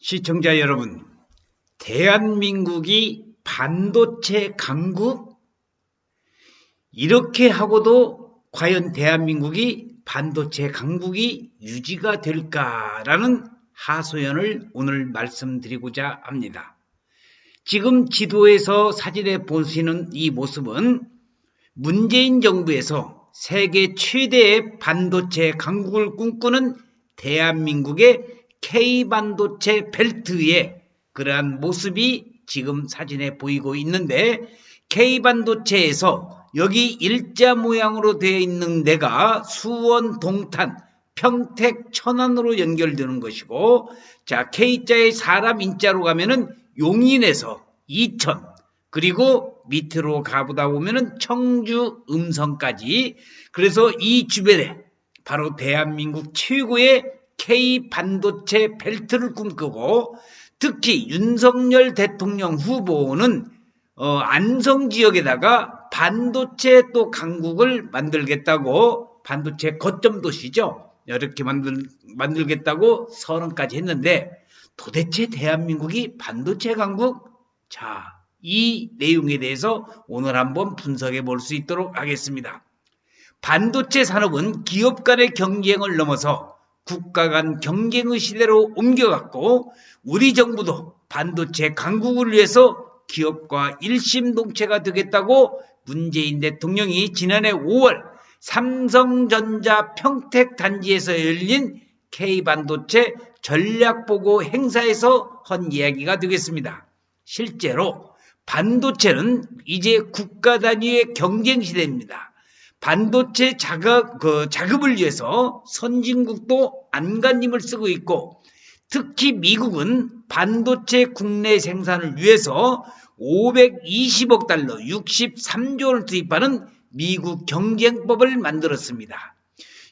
시청자 여러분, 대한민국이 반도체 강국? 이렇게 하고도 과연 대한민국이 반도체 강국이 유지가 될까라는 하소연을 오늘 말씀드리고자 합니다. 지금 지도에서 사진에 보시는 이 모습은 문재인 정부에서 세계 최대의 반도체 강국을 꿈꾸는 대한민국의 K반도체 벨트의 그러한 모습이 지금 사진에 보이고 있는데, K반도체에서 여기 일자 모양으로 되어 있는 데가 수원, 동탄, 평택, 천안으로 연결되는 것이고, 자, K자의 사람 인자로 가면은 용인에서 이천, 그리고 밑으로 가보다 보면은 청주, 음성까지. 그래서 이 주변에 바로 대한민국 최고의 K반도체 벨트를 꿈꾸고, 특히 윤석열 대통령 후보는 안성 지역에다가 반도체 또 강국을 만들겠다고, 반도체 거점 도시죠, 이렇게 만들겠다고 선언까지 했는데, 도대체 대한민국이 반도체 강국? 자, 이 내용에 대해서 오늘 한번 분석해 볼 수 있도록 하겠습니다. 반도체 산업은 기업 간의 경쟁을 넘어서 국가 간 경쟁의 시대로 옮겨갔고, 우리 정부도 반도체 강국을 위해서 기업과 일심동체가 되겠다고 문재인 대통령이 지난해 5월 삼성전자 평택 단지에서 열린 K반도체 전략보고 행사에서 한 이야기가 되겠습니다. 실제로 반도체는 이제 국가 단위의 경쟁 시대입니다. 반도체 자급을 위해서 선진국도 안간힘을 쓰고 있고, 특히 미국은 반도체 국내 생산을 위해서 520억 달러 63조 원을 투입하는 미국 경쟁법을 만들었습니다.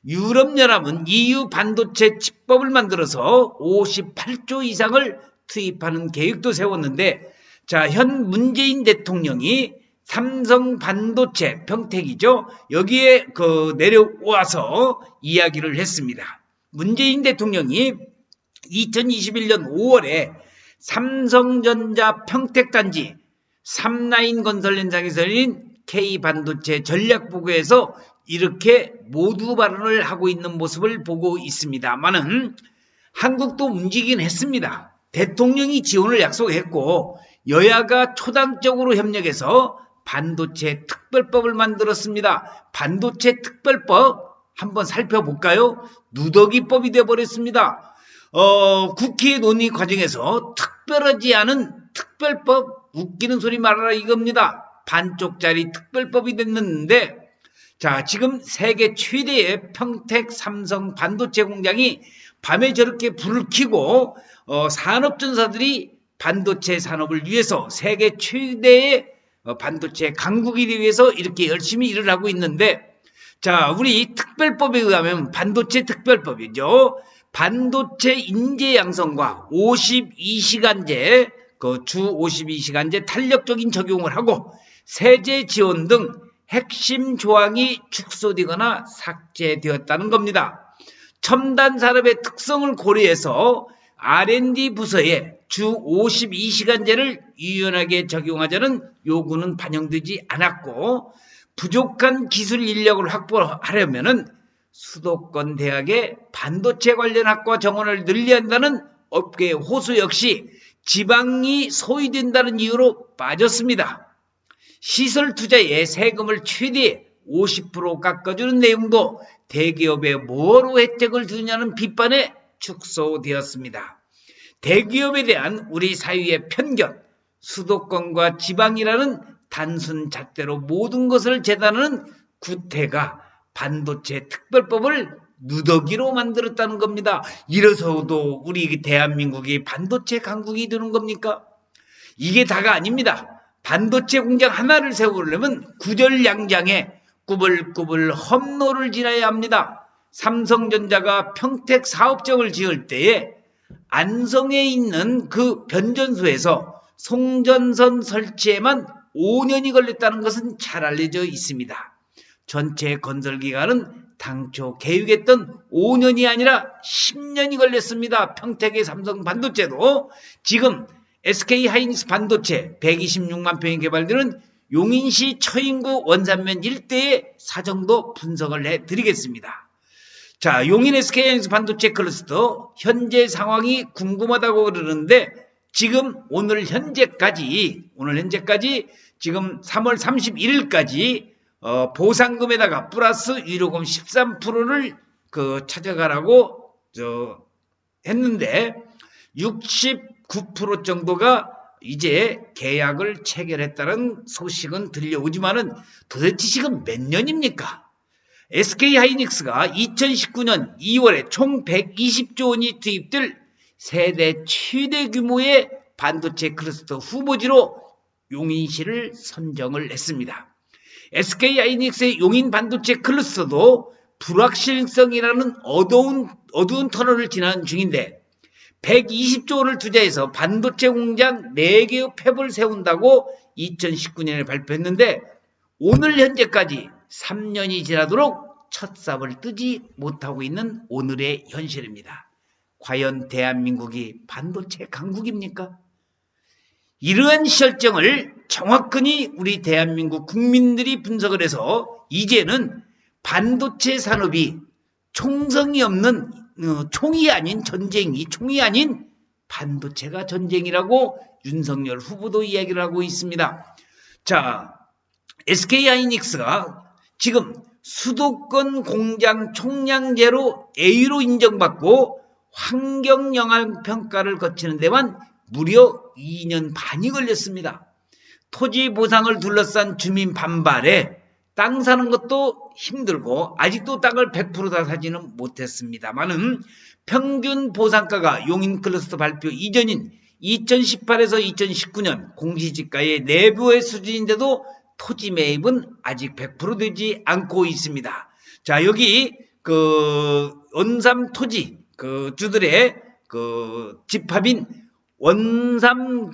유럽연합은 EU 반도체 칩법을 만들어서 58조 이상을 투입하는 계획도 세웠는데, 자, 현 문재인 대통령이 삼성 반도체 평택이죠, 여기에 내려와서 이야기를 했습니다. 문재인 대통령이 2021년 5월에 삼성전자 평택단지 3라인 건설 현장에서 열린 K반도체 전략보고에서 이렇게 모두 발언을 하고 있는 모습을 보고 있습니다만은, 한국도 움직이긴 했습니다. 대통령이 지원을 약속했고, 여야가 초당적으로 협력해서 반도체 특별법을 만들었습니다. 반도체 특별법 한번 살펴볼까요? 누더기법이 되어버렸습니다. 국회 논의 과정에서 특별하지 않은 특별법, 웃기는 소리 말아라 이겁니다. 반쪽짜리 특별법이 됐는데, 자, 지금 세계 최대의 평택 삼성 반도체 공장이 밤에 저렇게 불을 켜고 산업전사들이 반도체 산업을 위해서 세계 최대의 반도체 강국이 되기 위해서 이렇게 열심히 일을 하고 있는데, 자, 우리 특별법에 의하면 반도체 특별법이죠. 반도체 인재 양성과 52시간제, 주 52시간제 탄력적인 적용을 하고, 세제 지원 등 핵심 조항이 축소되거나 삭제되었다는 겁니다. 첨단 산업의 특성을 고려해서 R&D 부서에 주 52시간제를 유연하게 적용하자는 요구는 반영되지 않았고, 부족한 기술 인력을 확보하려면 수도권 대학의 반도체 관련 학과 정원을 늘려야 한다는 업계의 호소 역시 지방이 소외된다는 이유로 빠졌습니다. 시설 투자에 세금을 최대 50% 깎아주는 내용도 대기업에 뭐로 혜택을 주느냐는 비판에 축소되었습니다. 대기업에 대한 우리 사회의 편견, 수도권과 지방이라는 단순 잣대로 모든 것을 재단하는 구태가 반도체 특별법을 누더기로 만들었다는 겁니다. 이래서도 우리 대한민국이 반도체 강국이 되는 겁니까? 이게 다가 아닙니다. 반도체 공장 하나를 세우려면 구절양장에 꾸불꾸불 험로를 지나야 합니다. 삼성전자가 평택 사업장을 지을 때에 안성에 있는 그 변전소에서 송전선 설치에만 5년이 걸렸다는 것은 잘 알려져 있습니다. 전체 건설 기간은 당초 계획했던 5년이 아니라 10년이 걸렸습니다. 평택의 삼성 반도체도 지금 SK 하이닉스 반도체 126만 평이 개발되는 용인시 처인구 원산면 일대의 사정도 분석을 해드리겠습니다. 자, 용인 SK 하이닉스 반도체 클러스터 현재 상황이 궁금하다고 그러는데 지금 오늘 현재까지 지금 3월 31일까지 보상금에다가 플러스 유료금 13%를 찾아가라고 했는데 69% 정도가 이제 계약을 체결했다는 소식은 들려오지만은 도대체 지금 몇 년입니까? SK 하이닉스가 2019년 2월에 총 120조 원이 투입될 세대 최대 규모의 반도체 클러스터 후보지로 용인시를 선정을 했습니다. SK 하이닉스의 용인 반도체 클러스터도 불확실성이라는 어두운 터널을 지나는 중인데 120조 원을 투자해서 반도체 공장 4개의 팹을 세운다고 2019년에 발표했는데 오늘 현재까지 3년이 지나도록 첫 삽을 뜨지 못하고 있는 오늘의 현실입니다. 과연 대한민국이 반도체 강국입니까? 이러한 실정을 정확히 우리 대한민국 국민들이 분석을 해서 이제는 반도체 산업이 총성이 없는 총이 아닌 전쟁이 총이 아닌 반도체가 전쟁이라고 윤석열 후보도 이야기를 하고 있습니다. 자, SK 하이닉스가 지금 수도권 공장 총량제로 A로 인정받고 환경영향평가를 거치는 데만 무려 2년 반이 걸렸습니다. 토지 보상을 둘러싼 주민 반발에 땅 사는 것도 힘들고 아직도 땅을 100% 다 사지는 못했습니다만은 평균 보상가가 용인 클러스터 발표 이전인 2018에서 2019년 공시지가의 내부의 수준인데도 토지 매입은 아직 100% 되지 않고 있습니다. 자, 여기 원삼 토지 주들의 집합인 원삼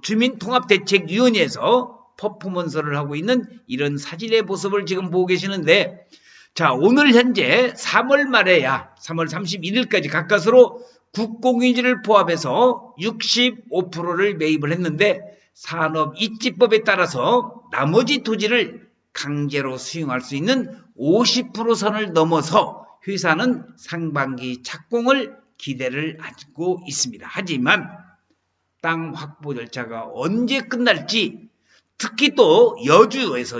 주민통합대책위원회에서 퍼포먼스를 하고 있는 이런 사진의 모습을 지금 보고 계시는데, 자, 오늘 현재 3월 말에야 3월 31일까지 가까스로 국공유지를 포함해서 65%를 매입을 했는데 산업입지법에 따라서 나머지 토지를 강제로 수용할 수 있는 50% 선을 넘어서 회사는 상반기 착공을 기대를 하고 있습니다. 하지만 땅 확보 절차가 언제 끝날지, 특히 또 여주보에서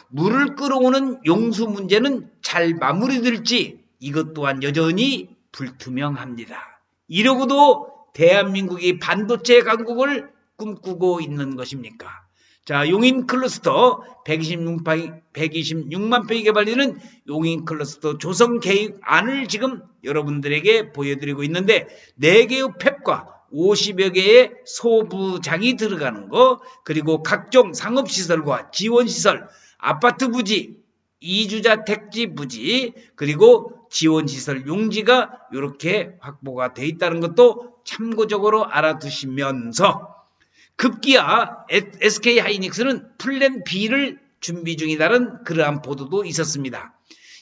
물을 끌어오는 용수 문제는 잘 마무리될지 이것 또한 여전히 불투명합니다. 이러고도 대한민국이 반도체 강국을 꿈꾸고 있는 것입니까? 자, 용인 클러스터 126만 평이 개발되는 용인 클러스터 조성 계획안을 지금 여러분들에게 보여드리고 있는데 4개의 팹과 50여 개의 소부장이 들어가는 거, 그리고 각종 상업시설과 지원시설, 아파트 부지, 이주자 택지 부지, 그리고 지원시설 용지가 이렇게 확보가 돼 있다는 것도 참고적으로 알아두시면서 급기야 SK 하이닉스는 플랜 B를 준비 중이라는 그러한 보도도 있었습니다.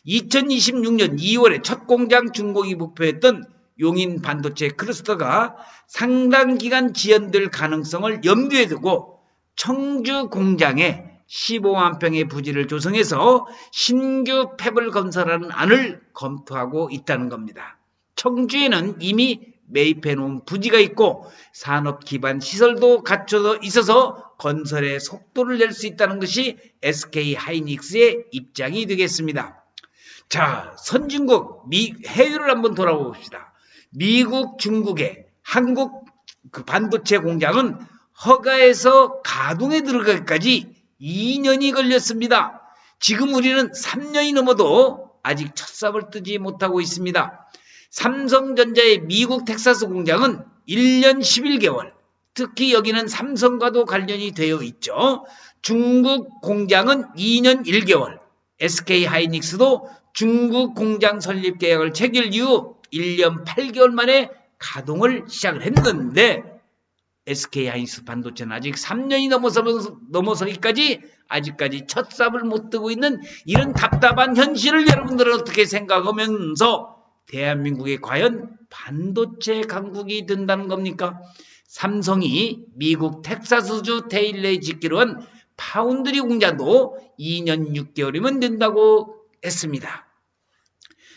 2026년 2월에 첫 공장 준공이 목표했던 용인 반도체 클러스터가 상당 기간 지연될 가능성을 염두에 두고 청주 공장에 15만 평의 부지를 조성해서 신규 팹을 건설하는 안을 검토하고 있다는 겁니다. 청주에는 이미 매입해 놓은 부지가 있고 산업 기반 시설도 갖춰져 있어서 건설의 속도를 낼 수 있다는 것이 SK 하이닉스의 입장이 되겠습니다. 자, 선진국 해외를 한번 돌아봅시다. 미국, 중국의 한국 반도체 공장은 허가에서 가동에 들어가기까지 2년이 걸렸습니다. 지금 우리는 3년이 넘어도 아직 첫 삽을 뜨지 못하고 있습니다. 삼성전자의 미국 텍사스 공장은 1년 11개월, 특히 여기는 삼성과도 관련이 되어 있죠. 중국 공장은 2년 1개월, SK 하이닉스도 중국 공장 설립 계약을 체결 이후 1년 8개월 만에 가동을 시작을 했는데 SK 하이닉스 반도체는 아직 3년이 넘어서기까지 아직까지 첫 삽을 못 뜨고 있는 이런 답답한 현실을 여러분들은 어떻게 생각하면서 대한민국에 과연 반도체 강국이 된다는 겁니까? 삼성이 미국 텍사스주 테일러에 짓기로 한 파운드리 공장도 2년 6개월이면 된다고 했습니다.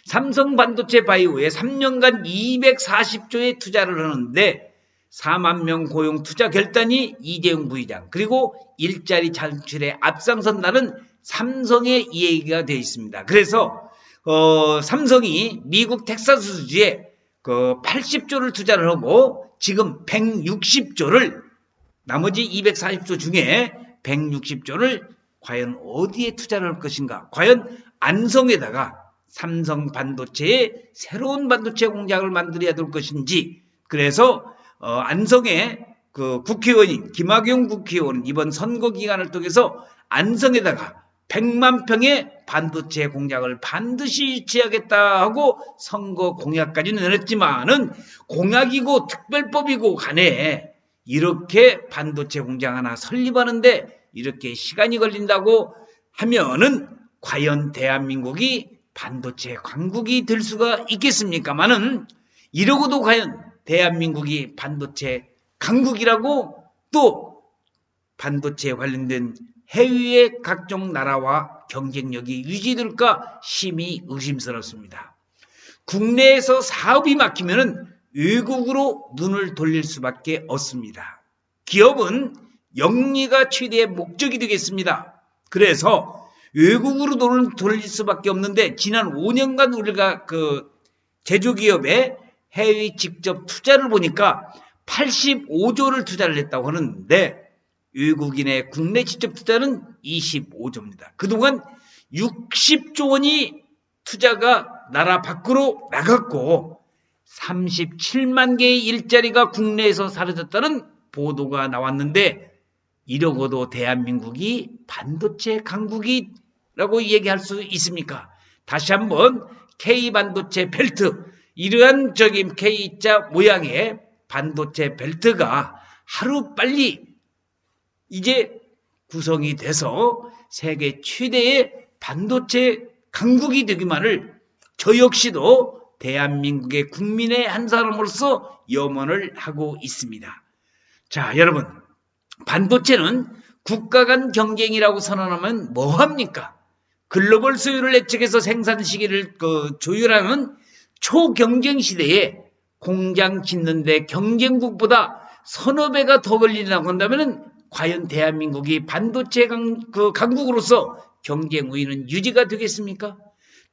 삼성 반도체 바이오에 3년간 240조의 투자를 하는데 4만 명 고용 투자 결단이 이재용 부회장 그리고 일자리 창출에 앞장선다는 삼성의 이야기가 되어 있습니다. 그래서 삼성이 미국 텍사스주에 80조를 투자를 하고 지금 160조를 나머지 240조 중에 160조를 과연 어디에 투자를 할 것인가? 과연 안성에다가 삼성 반도체의 새로운 반도체 공장을 만들어야 될 것인지 그래서 안성의 국회의원인 김학용 국회의원은 이번 선거 기간을 통해서 안성에다가 100만 평의 반도체 공장을 반드시 유치하겠다 하고 선거 공약까지는 내놨지만은 공약이고 특별법이고 간에 이렇게 반도체 공장 하나 설립하는데 이렇게 시간이 걸린다고 하면은 과연 대한민국이 반도체 강국이 될 수가 있겠습니까마는 이러고도 과연 대한민국이 반도체 강국이라고 또 반도체에 관련된 해외의 각종 나라와 경쟁력이 유지될까 심히 의심스럽습니다. 국내에서 사업이 막히면 외국으로 눈을 돌릴 수밖에 없습니다. 기업은 영리가 최대의 목적이 되겠습니다. 그래서 외국으로 눈을 돌릴 수밖에 없는데 지난 5년간 우리가 제조기업에 해외 직접 투자를 보니까 85조를 투자를 했다고 하는데 외국인의 국내 직접 투자는 25조입니다. 그동안 60조 원이 투자가 나라 밖으로 나갔고 37만 개의 일자리가 국내에서 사라졌다는 보도가 나왔는데 이러고도 대한민국이 반도체 강국이라고 얘기할 수 있습니까? 다시 한번 K반도체 벨트 이러한 K자 모양의 반도체 벨트가 하루빨리 이제 구성이 돼서 세계 최대의 반도체 강국이 되기만을 저 역시도 대한민국의 국민의 한 사람으로서 염원을 하고 있습니다. 자, 여러분, 반도체는 국가 간 경쟁이라고 선언하면 뭐합니까? 글로벌 수요를 예측해서 생산 시기를 조율하는 초경쟁 시대에 공장 짓는데 경쟁국보다 서너 배가 더 걸린다고 한다면 과연 대한민국이 반도체 강국으로서 경쟁 우위는 유지가 되겠습니까?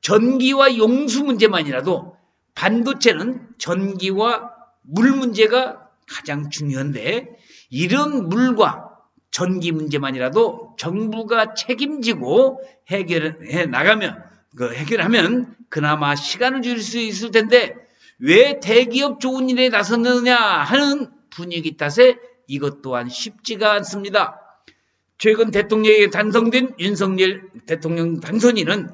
전기와 용수 문제만이라도 반도체는 전기와 물 문제가 가장 중요한데 이런 물과 전기 문제만이라도 정부가 책임지고 해결해 나가면 해결하면 그나마 시간을 줄일 수 있을 텐데 왜 대기업 좋은 일에 나섰느냐 하는 분위기 탓에 이것 또한 쉽지가 않습니다. 최근 대통령에게 당선된 윤석열 대통령 당선인은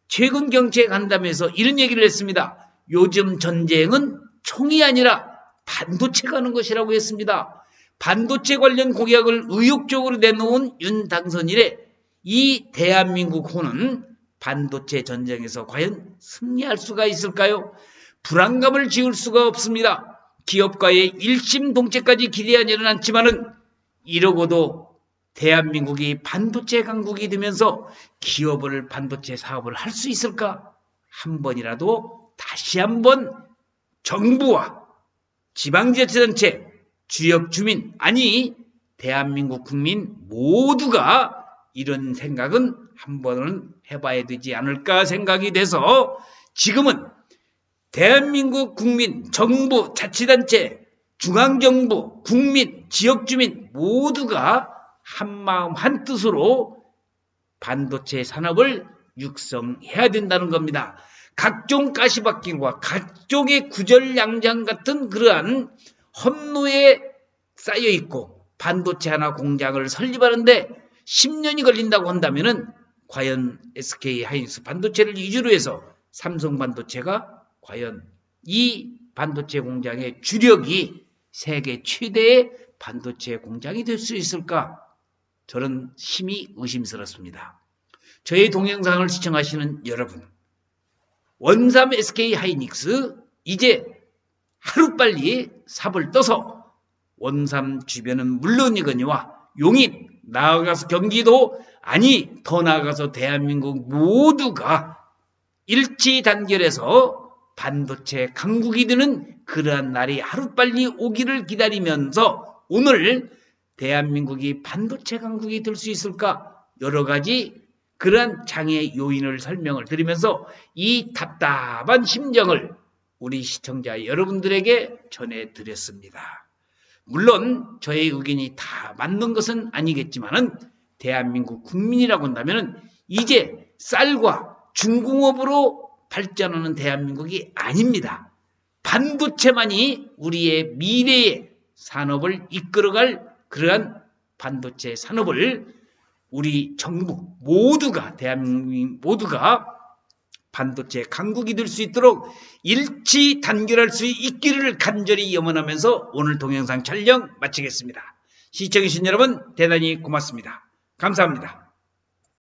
최근 정책 간담회에서 이런 얘기를 했습니다. 요즘 전쟁은 총이 아니라 반도체가 하는 것이라고 했습니다. 반도체 관련 공약을 의욕적으로 내놓은 윤 당선인의 이 대한민국 호는 반도체 전쟁에서 과연 승리할 수가 있을까요? 불안감을 지울 수가 없습니다. 기업가의 일심동체까지 기대하지는 않지만은 이러고도 대한민국이 반도체 강국이 되면서 기업을 반도체 사업을 할 수 있을까? 한 번이라도 다시 한번 정부와 지방자치단체, 지역 주민, 아니 대한민국 국민 모두가 이런 생각은 한 번은 해봐야 되지 않을까 생각이 돼서 지금은 대한민국 국민, 정부, 자치단체, 중앙정부, 국민, 지역주민 모두가 한마음 한뜻으로 반도체 산업을 육성해야 된다는 겁니다. 각종 가시밭길과 각종의 구절양장 같은 그러한 험로에 쌓여있고 반도체 하나 공장을 설립하는데 10년이 걸린다고 한다면 과연 SK 하이닉스 반도체를 위주로 해서 삼성 반도체가 과연 이 반도체 공장의 주력이 세계 최대의 반도체 공장이 될 수 있을까? 저는 심히 의심스럽습니다. 저의 동영상을 시청하시는 여러분, 원삼 SK 하이닉스 이제 하루빨리 삽을 떠서 원삼 주변은 물론이거니와 용인, 나아가서 경기도, 아니 더 나아가서 대한민국 모두가 일치 단결해서 반도체 강국이 되는 그러한 날이 하루빨리 오기를 기다리면서 오늘 대한민국이 반도체 강국이 될 수 있을까? 여러 가지 그러한 장애 요인을 설명을 드리면서 이 답답한 심정을 우리 시청자 여러분들에게 전해드렸습니다. 물론 저의 의견이 다 맞는 것은 아니겠지만은 대한민국 국민이라고 한다면 이제 쌀과 중공업으로 발전하는 대한민국이 아닙니다. 반도체만이 우리의 미래의 산업을 이끌어갈 그러한 반도체 산업을 우리 정부 모두가 대한민국 모두가 반도체 강국이 될 수 있도록 일치 단결할 수 있기를 간절히 염원하면서 오늘 동영상 촬영 마치겠습니다. 시청해주신 여러분 대단히 고맙습니다. 감사합니다.